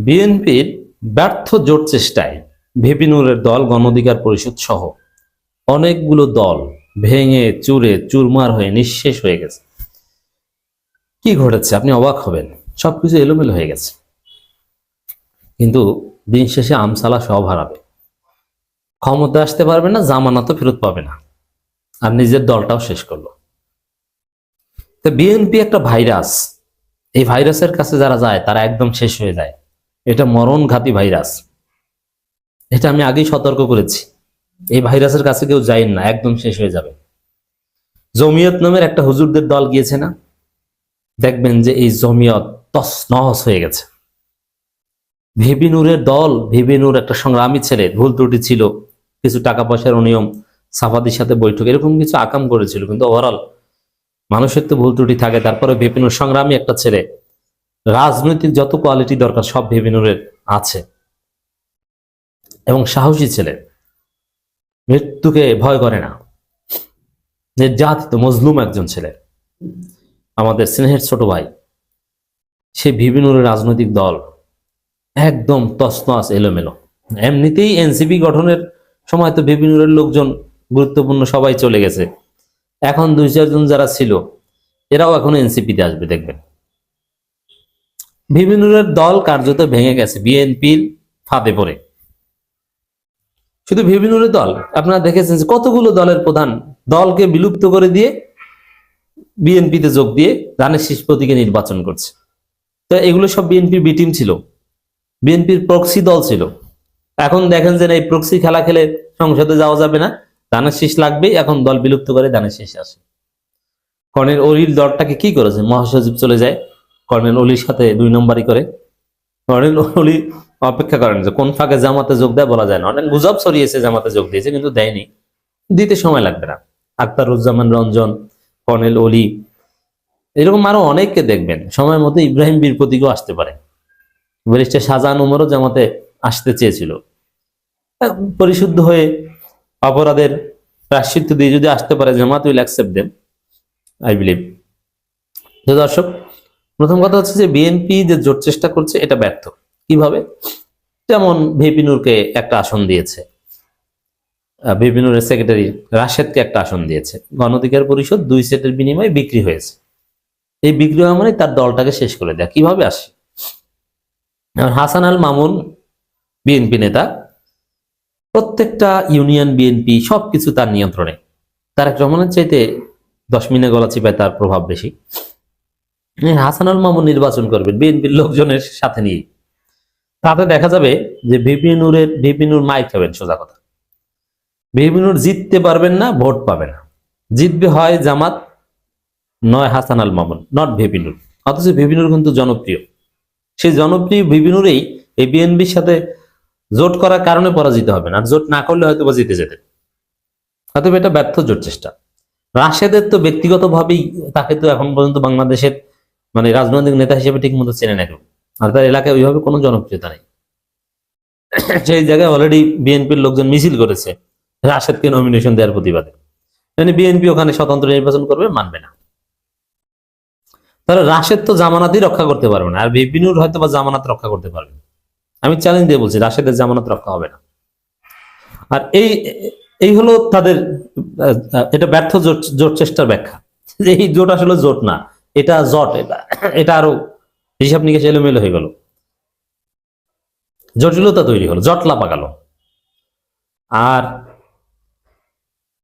বিএনপির ব্যর্থ জোট চেষ্টায় ভিপি নূরের দল, গণ অধিকার পরিষদ সহ অনেকগুলো দল ভেঙে চুরে চুরমার হয়ে নিঃশেষ হয়ে গেছে। কি ঘটেছে আপনি অবাক হবেন। সবকিছু এলোমেলো হয়ে গেছে, কিন্তু দিন শেষে আমসালা সব হারাবে, ক্ষমতা আসতে পারবে না, জামানতও ফেরত পাবে না, আর নিজের দলটাও শেষ করলো। তো বিএনপি একটা ভাইরাস, এই ভাইরাসের কাছে যারা যায় তারা একদম শেষ হয়ে যায়। এটা মরণঘাতী ভাইরাস, এটা আমি আগেই সতর্ক করেছি। এই ভাইরাসের কাছে কেউ যায় না, একদম শেষ হয়ে যাবে। জমিয়ত নামের একটা হুজুরদের দল গিয়েছে না, দেখবেন যে এই জমিয়ত তস নহস হয়ে গেছে। ভিপি নূরের দল, ভিপি নূর একটা সংগ্রামী ছেলে, ভুল ত্রুটি ছিল, কিছু টাকা পয়সার অনিয়ম, সাফাদির সাথে বৈঠক, এরকম কিছু আকাম করেছিল, কিন্তু ওভারঅল মানুষের তো ভুল ত্রুটি থাকে। তারপরে ভিপি নূর সংগ্রামী একটা ছেলে, রাজনৈতিক যত কোয়ালিটি দরকার সব ভিপি নূরের আছে, এবং সাহসী ছেলে, মৃত্যুকে ভয় করে না, নির্যাতিত মজলুম একজন ছেলে, আমাদের স্নেহের ছোট ভাই। সে ভিপি নূরের রাজনৈতিক দল একদম তছনছ এলোমেলো। এমনিতেই এনসিপি গঠনের সময় তো ভিপি নূরের লোকজন গুরুত্বপূর্ণ সবাই চলে গেছে, এখন 2-4 জন যারা ছিল এরাও এখন এনসিপিতে আসবে, দেখবেন। ভিপি নূরের দল কার্যত ভেঙে গেছে বিএনপির ফাঁদে পড়ে। শুধু ভিপি নূরের দল, আপনারা দেখেছেন যে কতগুলো দলের প্রধান দলকে বিলুপ্ত করে দিয়ে বিএনপিতে যোগ দিয়ে ধানের শীষ প্রতীকে নির্বাচন করছে। তো এগুলো সব বিএনপির বি টিম ছিল, বিএনপির প্রক্সি দল ছিল। এখন দেখেন যে এই প্রক্সি খেলা খেলে সংসদে যাওয়া যাবে না, ধানের শীষ লাগবেই, এখন দল বিলুপ্ত করে ধানের শীষ আসে। কর্নেল অলির দলটাকে কি করেছে, মহাসচিব চলে যায় কর্নেল অলির সাথে 2 নম্বরই করে। কর্নেল অলি অপেক্ষা করেন যে কোন ফাঁকে জামাতে যোগ দেয় বলা যায় না, অনেক গুজব ছড়িয়েছে জামাতে যোগ দিয়েছে, কিন্তু দেয়নি, দিতে সময় লাগবে না। আখতারুজ্জামান রঞ্জন, কর্নেল অলি, এরকম আরো অনেককে দেখবেন সময় মতো। ইব্রাহিম বীর প্রতীকও আসতে পারে, ব্যারিস্টার শাহজাহান উমরও জামাতে আসতে চেয়েছিল, পরিশুদ্ধ হয়ে অপরাধের প্রায়শ্চিত্ত দিয়ে যদি আসতে পারে, Jamaat will accept them, I believe. তো দর্শক, প্রথম কথা হচ্ছে যে বিএনপি যে জোট চেষ্টা করছে এটা ব্যর্থ। কিভাবে? যেমন ভিপি নূরকে একটা আসন দিয়েছে, ভিপি নূরের সেক্রেটারি রাশেদকে একটা আসন দিয়েছে, গণ অধিকার পরিষদ 2 সেটের বিনিময়ে বিক্রি হয়েছে। এই বিক্রি হওয়া মানে তার দলটাকে শেষ করে দেয়া। কিভাবে আসে? হাসান আল মামুন বিএনপি নেতা, প্রত্যেকটা ইউনিয়ন বিএনপি সবকিছু তার নিয়ন্ত্রণে। তারেক রহমানের চাইতে 10 মিনিটে গলা চিপায় তার প্রভাব বেশি। হাসান আল মামুন নির্বাচন করবেন বিএনপির লোকজনের সাথে নিয়ে, তাতে দেখা যাবে যে ভিপি নূর মাইক খাবেন। সোজা কথা, ভিপি নূর জিততে পারবেন না, ভোট পাবে না। জিতবে হয় জামাত, নয় হাসান আল মামুন, নট ভিপি নূর। অথচ ভিপি নূর কিন্তু জনপ্রিয়, সেই জনপ্রিয় ভিপি নূরেই এই বিএনপির সাথে জোট করার কারণে পরাজিত হবে না, জোট না করলে হয়তো বা জিতে যেতেন। হয়তো এটা ব্যর্থ জোট চেষ্টা। রাশেদের তো ব্যক্তিগতভাবেই তাকে তো এখন পর্যন্ত বাংলাদেশের মানে রাজনৈতিক নেতা হিসেবে ঠিক মতো চেনে না কেউ, আর তার এলাকায় ওইভাবে কোনো জনপ্রিয়তা নেই। সেই জায়গায় অলরেডি বিএনপির লোকজন মিছিল করেছে রাশেদকে নমিনেশন দেওয়ার প্রতিবাদে, মানে বিএনপি ওখানে স্বতন্ত্র নির্বাচন করবে, মানবে না। তাহলে রাশেদ তো জামানাতই রক্ষা করতে পারবে না, আর ভিপি নূর হয়তো বা জামানাত রক্ষা করতে পারবে। আমি চ্যালেঞ্জ দিয়ে বলছি, রাশেদের জামানত রক্ষা হবে না। আর এই হলো তাদের এটা ব্যর্থ জোট চেষ্টার ব্যাখ্যা, যে এই জোট আসলে জোট না, এটা জট। এটা আরো হিসাব নিকেশ এলোমেলো হয়ে গেল, জটিলতা তৈরি হলো, জটলা পাকালো। আর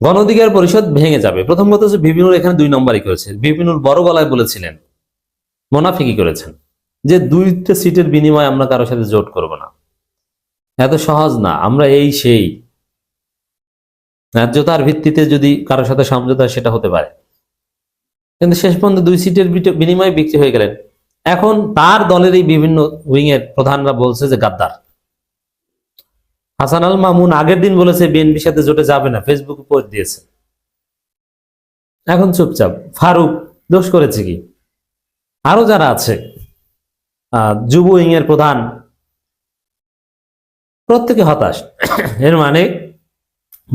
গণ অধিকার পরিষদ ভেঙে যাবে। প্রথম কথা হচ্ছে ভিপি নূর এখানে 2 নম্বরই করেছে। ভিপি নূর বড় গলায় বলেছিলেন, মোনাফিকি করেছেন, যে 2টা সিটের বিনিময়ে আমরা কারোর সাথে জোট করব না। এত সহজ না, আমরা এই সেই ন্যায্যতার ভিত্তিতে যদি কারোর সাথে সমঝোতা সেটা হতে পারে, কিন্তু শেষ পর্যন্ত 2 সিটের বিনিময়ে বিক্রি হয়ে গেলেন। এখন তার দলের এই বিভিন্ন উইং এর প্রধানরা বলছে যে গাদ্দার। হাসান আল মামুন আগের দিন বলেছে বিএনপির সাথে জোটে যাবে না, ফেসবুকে পোস্ট দিয়েছে, এখন চুপচাপ। ফারুক দোষ করেছে কি? আরো যারা আছে, যুব উইং এর প্রধান, প্রত্যেকে হতাশ। এর মানে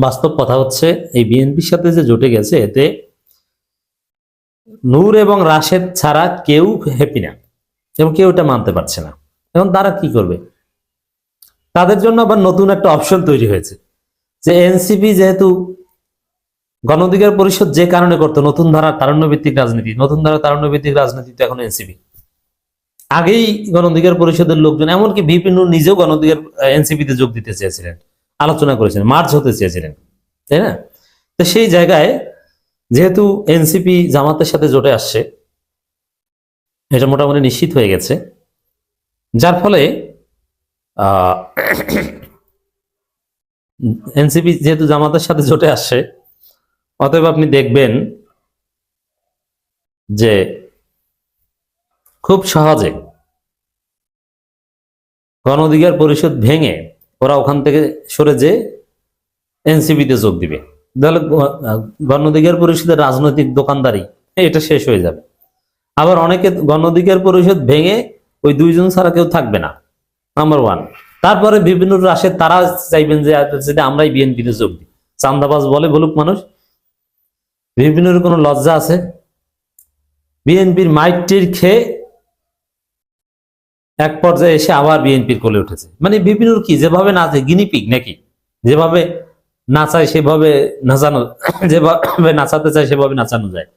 বাস্তব কথা হচ্ছে এই বিএনপির সাথে যে জোটে গেছে, এতে নূর এবং রাশেদ ছাড়া কেউ হ্যাপি না, এবং কেউ এটা মানতে পারছে না। এখন তারা কি করবে? তাদের জন্য আবার নতুন একটা অপশন তৈরি হয়েছে যে এনসিপি যেহেতু গণ অধিকার পরিষদ যে কারণে করতো নতুন ধারা তারুণ্যভিত্তিক রাজনীতি, নতুন ধারা তারুণ্যভিত্তিক রাজনীতি তো এখন এনসিপি। আগেই গণ অধিকার পরিষদের লোকজন, এমনকি ভিপি নূর নিজেও গণ অধিকার এনসিপিতে যোগ দিতে চেয়েছিলেন, আলোচনা করেছিলেন, মার্চ হতে চেয়েছিলেন, তাই না? তো সেই জায়গায় যেহেতু এনসিপি জামাতের সাথে জোটে আসছে, এটা মোটামুটি নিশ্চিত হয়ে গেছে, যার ফলে এনসিপি যেহেতু জামাতের সাথে জোটে আসছে, অতএব আপনি দেখবেন যে খুব সহজে গণ অধিকার পরিষদ ভেঙে ওরা ওখান থেকে সরে যে এনসিপিতে যোগ দিবে। তাহলে গণ অধিকার পরিষদের রাজনৈতিক দোকানদারি এটা শেষ হয়ে যাবে। আবার অনেকে গণ অধিকার পরিষদ ভেঙে ওই দুইজন ছাড়া কেউ থাকবে না, নাম্বার ওয়ান। তারপরে বিভিন্ন রাশে তারা চাইবেন যে আমরাই বিএনপিতে যোগ দিই। চান্দাবাজ বলে বলুক মানুষ, বিভিন্ন কোনো লজ্জা আছে? বিএনপির মাইকটির খেয়ে এক পর্যায়ে এসে আবার বিএনপির কোলে উঠেছে। মানে বিপিনুর কি যেভাবে নাচে, গিনিপিগ নাকি? যেভাবে নাচায় সেভাবে নাচানো, যেভাবে নাচাতে চায় সেভাবে নাচানো যায়।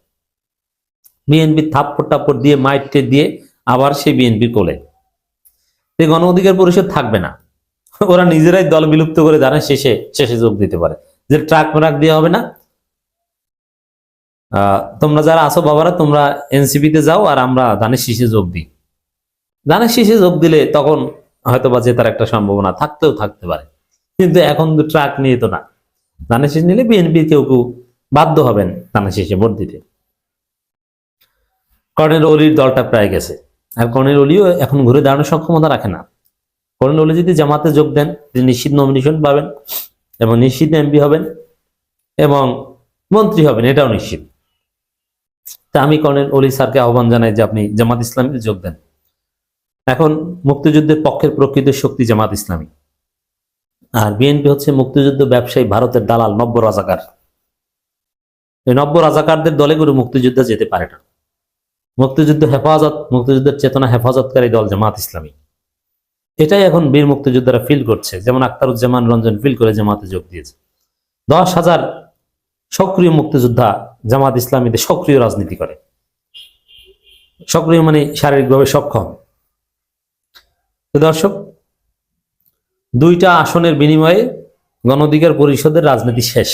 বিএনপির থাপ্পড় টাপ্পড় দিয়ে মাইকটে দিয়ে আবার সেই বিএনপির কোলে। এই গণ অধিকার পরিষদ থাকবে না, ওরা নিজেরাই দল বিলুপ্ত করে দাঁড়ায় শেষে শেষে যোগ দিতে পারে। যে ট্রাক রাখ দিয়ে হবে না, তোমরা যারা আছো বাবারা তোমরা এনসিপিতে যাও আর আমরা ধানের শীষে যোগ দিই। ধানের শীষে যোগ দিলে তখন হয়তো বা জেতার একটা সম্ভাবনা থাকতেও থাকতে পারে, কিন্তু এখন তো ট্রাক নিয়ে তো না। ধানের শীষ নিলে বিএনপির কেউ কেউ বাধ্য হবেন ধানের শীষে ভোট দিতে। কর্নেল অলির দলটা প্রায় গেছে, আর কর্নেল অলিও এখন ঘুরে দাঁড়ানোর সক্ষমতা রাখে না। কর্নেল অলি যদি জামাতে যোগ দেন, নিশ্চিত নমিনেশন পাবেন এবং নিশ্চিত এমপি হবেন এবং মন্ত্রী হবেন, এটাও নিশ্চিত। তা আমি কর্নেল অলি স্যারকে আহ্বান জানাই যে আপনি জামাত ইসলামীতে যোগ দেন। এখন মুক্তিযুদ্ধের পক্ষের প্রকৃত শক্তি জামাত ইসলামী, আর বিএনপি হচ্ছে মুক্তিযুদ্ধ ব্যবসায়ী ভারতের দালাল নব্য রাজাকার। এই নব্য রাজাকারদের দলে করে মুক্তিযুদ্ধ যেতে পারে না। মুক্তিযুদ্ধ হেফাজত, মুক্তিযুদ্ধের চেতনা হেফাজতকারী দল জামাত ইসলামী। এটাই এখন বীর মুক্তিযোদ্ধারা ফিল করছে, যেমন আখতারুজ্জামান রঞ্জন ফিল করে জামাতে যোগ দিয়েছে। 10,000 সক্রিয় মুক্তিযোদ্ধা জামাত ইসলামীতে সক্রিয় রাজনীতি করে। সক্রিয় মানে শারীরিকভাবে সক্ষম। দর্শক, 2টা আসনের বিনিময়ে গণ অধিকার পরিষদের রাজনীতি শেষ।